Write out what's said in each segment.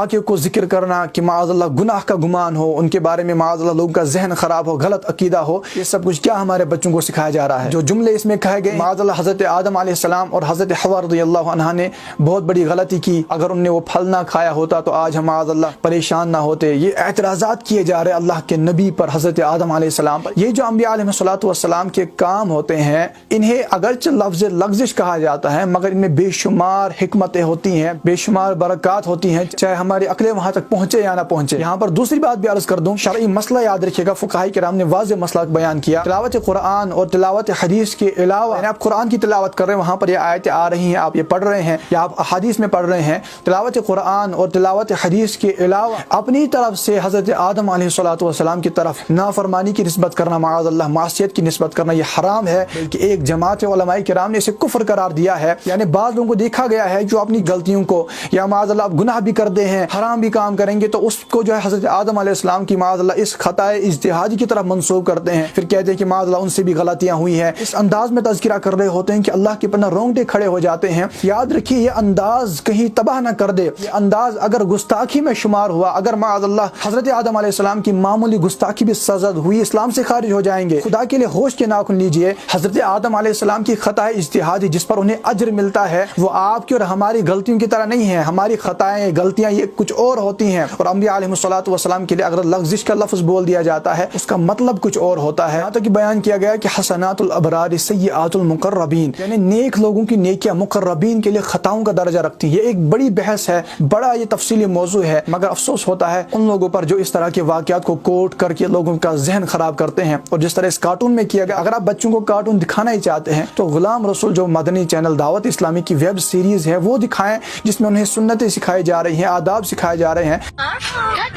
واقعے کو ذکر کرنا کہ معاذ اللہ گناہ کا گمان ہو, ان کے بارے میں معاذ اللہ لوگوں کا ذہن خراب ہو, غلط عقیدہ ہو, یہ سب کچھ کیا ہمارے بچوں کو سکھایا جا رہا ہے. جو جملے اس میں کہے گئے معاذ اللہ حضرت آدم علیہ السلام اور حضرت حوا رضی اللہ عنہا نے بہت بڑی غلطی کی, اگر انہوں نے وہ پھل نہ کھایا ہوتا تو آج ہم معاذ اللہ پریشان نہ ہوتے. یہ اعتراضات کیے جا رہے اللہ کے نبی پر, حضرت آدم علیہ السلام پر. یہ جو انبیاء علیہ الصلوۃ والسلام کے کام ہوتے ہیں انہیں اگرچہ لفظ لغزش کہا جاتا ہے مگر ان میں بے شمار حکمتیں ہوتی ہیں, بے شمار برکات ہوتی ہیں, چاہے ہماری عقلیں وہاں تک پہنچے یا نہ پہنچے. یہاں پر دوسری بات بھی عرض کر دوں, شرعی مسئلہ یاد رکھیے گا, فقہاء کرام نے واضح مسئلہ بیان کیا. تلاوت قرآن اور تلاوت حدیث کے علاوہ, یعنی آپ قرآن کی تلاوت کر رہے ہیں, وہاں پر یہ آیتیں آ رہی ہیں, آپ یہ پڑھ رہے ہیں یا آپ احادیث میں پڑھ رہے ہیں, تلاوت قرآن اور تلاوت حدیث کے علاوہ اپنی طرف سے حضرت آدم علیہ الصلوۃ والسلام کی طرف نافرمانی کی نسبت کرنا, معاذ اللہ معصیت کی نسبت کرنا, یہ حرام ہے. بلکہ ایک جماعت علماء کرام نے اسے کفر قرار دیا ہے. یعنی بعض لوگوں کو دیکھا گیا ہے جو اپنی غلطیوں کو یا معاذ اللہ گناہ بھی کرتے ہیں, حرام بھی کام کریں گے تو اس کو جو ہے حضرت آدم علیہ السلام کی معاذ اللہ اس خطا اجتہادی کی طرف منسوب کرتے ہیں, پھر کہتے ہیں کہ معاذ اللہ ان سے بھی غلطیاں ہوئی ہیں. اس انداز میں تذکرہ کر رہے ہوتے ہیں کہ اللہ کے پناہ رونگٹے کھڑے ہو جاتے ہیں. یاد رکھیے یہ انداز کہیں تباہ نہ کر دے. یہ انداز اگر گستاخی میں شمار ہوا, اگر معاذ اللہ حضرت آدم علیہ السلام کی معمولی گستاخی بھی سزد ہوئی, اسلام سے خارج ہو جائیں گے. خدا کے لیے ہوش کے ناخن لیجئے. حضرت آدم علیہ السلام کی خطا اجتہادی جس پر انہیں اجر ملتا ہے وہ آپ کی اور ہماری غلطیوں کی طرح نہیں ہے. ہماری خطائیں غلطیاں یہ کچھ اور ہوتی ہیں, اور انبیاء علیہ الصلوۃ والسلام کے لیے اگر لغزش کا لفظ بول دیا جاتا ہے اس کا مطلب کچھ اور ہوتا ہے. یہاں تک کہ بیان کیا گیا کہ حسنات الابرار سیئات المقربین, یعنی نیک لوگوں کی نیکیاں مقربین کے لیے خطاؤں کا درجہ رکھتی ہیں. یہ ایک بڑی بحث ہے, بڑا یہ تفصیلی موضوع ہے, مگر افسوس ہوتا ہے ان لوگوں پر جو اس طرح کے واقعات کو کوٹ کر کے لوگوں کا ذہن خراب کرتے ہیں. اور جس طرح اس کارٹون میں کیا گیا, اگر آپ بچوں کو کارٹون دکھانا ہی چاہتے ہیں تو غلام رسول جو مدنی چینل دعوت اسلامی کی ویب سیریز ہے وہ دکھائیں جس میں انہیں سنتیں سکھائی جا رہی ہیں, آداب سکھائے جا رہے ہیں.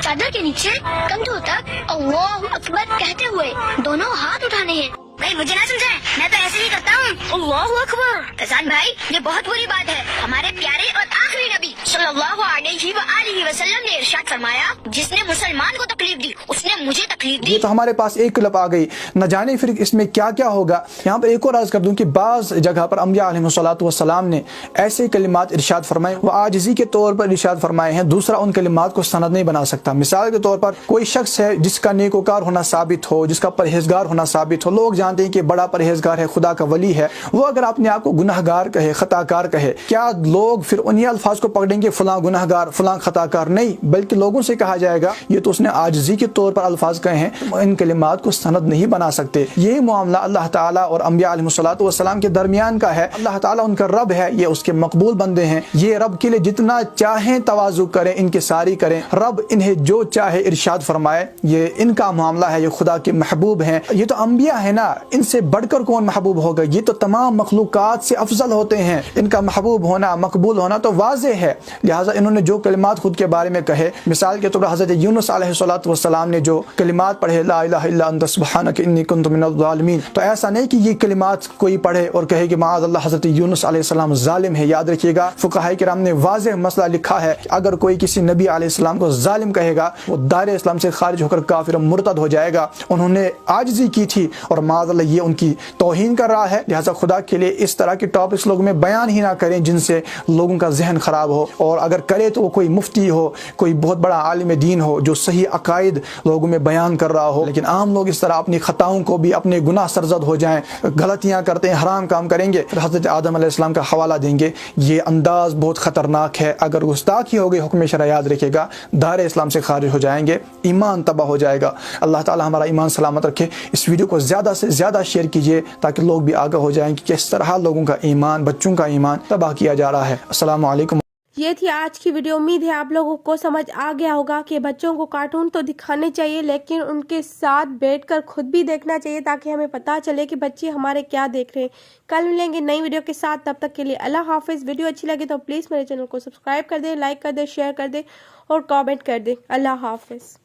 چادر کے نیچے کندھوں تک اللہ اکبر کہتے ہوئے دونوں ہاتھ اٹھانے ہیں. بھائی مجھے نہ سمجھائیں, میں تو ایسے ہی کرتا ہوں. اللہ اکبر. کسان بھائی یہ بہت بری بات ہے. ہمارے پیارے اور آخری نبی صلی اللہ علیہ وآلہ وسلم نے ارشاد فرمایا, جس نے مسلمان کو تکلیف دی اس نے مجھے تکلیف دی. یہ تو ہمارے پاس ایک کلپ آ گئی, نہ جانے پھر اس میں کیا کیا ہوگا. یہاں پر ایک اور عرض کر دوں کہ بعض جگہ پر انبیاء علیہ الصلوۃ والسلام نے ایسے کلمات ارشاد فرمائے وہ عاجزی کے طور پر ارشاد فرمائے ہیں, دوسرا ان کلمات کو سند نہیں بنا سکتا. مثال کے طور پر کوئی شخص ہے جس کا نیکوکار ہونا ثابت ہو, جس کا پرہیزگار ہونا ثابت ہو, لوگ جانتے ہیں کہ بڑا پرہیزگار ہے, خدا کا ولی ہے, وہ اگر اپنے آپ کو گناہ گار کہے, خطا کار کہے, کیا لوگ پھر انہی الفاظ کو پکڑیں گے فلاں گناہ گار فلاں خطا کار؟ نہیں, بلکہ لوگوں سے کہا جائے گا یہ تو اس نے عاجزی کے طور پر الفاظ کہے ہیں, ان کلمات کو سند نہیں بنا سکتے. یہ معاملہ اللہ تعالیٰ اور انبیاء علیہ الصلوۃ والسلام کے درمیان کا ہے. اللہ تعالیٰ ان کا رب ہے, یہ اس کے مقبول بندے ہیں, یہ رب کے لیے جتنا چاہیں تواضع کریں, ان کی ساری کریں, رب انہیں جو چاہے ارشاد فرمائے. یہ ان کا معاملہ ہے, یہ خدا کے محبوب ہیں. یہ تو انبیاء ہیں نا, ان سے بڑھ کر کون محبوب ہوگا؟ یہ تو تمام مخلوقات سے افضل ہوتے ہیں, ان کا محبوب ہونا مقبول ہونا تو واضح ہے. لہٰذا انہوں نے جو کلمات خود کے بارے میں کہے, مثال کے طور پر حضرت یونس علیہ الصلوۃ والسلام نے جو کلمات پڑھے, لا الہ الا انت سبحانک انی کنت من الظالمین, تو ایسا نہیں کہ یہ کلمات کوئی پڑھے اور کہے کہ معاذ اللہ حضرت یونس علیہ السلام ظالم ہے. یاد رکھیے گا فقہاء کرام نے واضح مسئلہ لکھا ہے کہ اگر کوئی کسی نبی علیہ السلام کو ظالم کہے گا وہ دائرہ اسلام سے خارج ہو کر کافر مرتد ہو جائے گا. انہوں نے عاجزی کی تھی اور معاذ اللہ یہ ان کی توہین کر رہا ہے. لہٰذا خدا کے لیے اس طرح کے ٹاپکس لوگوں میں بیان ہی نہ کریں جن سے لوگوں کا ذہن خراب ہو, اور اگر کرے تو وہ کوئی مفتی ہو, کوئی بہت بڑا عالم دین ہو جو صحیح عقائد لوگوں میں بیان کر رہا ہو. لیکن عام لوگ اس طرح اپنی خطاؤں کو بھی, اپنے گناہ سرزد ہو جائیں, غلطیاں کرتے ہیں, حرام کام کریں گے, حضرت آدم علیہ السلام کا حوالہ دیں گے. یہ انداز بہت خطرناک ہے. اگر گستاخی ہو گئی حکم شرع, یاد رکھے گا دائرہ اسلام سے خارج ہو جائیں گے, ایمان تباہ ہو جائے گا. اللہ تعالی ہمارا ایمان سلامت رکھے. اس ویڈیو کو زیادہ سے زیادہ شیئر کیجیے تاکہ لوگ بھی آگاہ ہو جائیں کہ کس طرح لوگوں کا ایمان, بچوں کا ایمان تباہ کیا جا رہا ہے. السلام علیکم. یہ تھی آج کی ویڈیو. امید ہے آپ لوگوں کو سمجھ آ گیا ہوگا کہ بچوں کو کارٹون تو دکھانے چاہیے لیکن ان کے ساتھ بیٹھ کر خود بھی دیکھنا چاہیے تاکہ ہمیں پتہ چلے کہ بچے ہمارے کیا دیکھ رہے ہیں. کل ملیں گے نئی ویڈیو کے ساتھ, تب تک کے لیے اللہ حافظ. ویڈیو اچھی لگے تو پلیز میرے چینل کو سبسکرائب کر دیں, لائک کر دیں, شیئر کر دیں اور کامنٹ کر دیں. اللہ حافظ.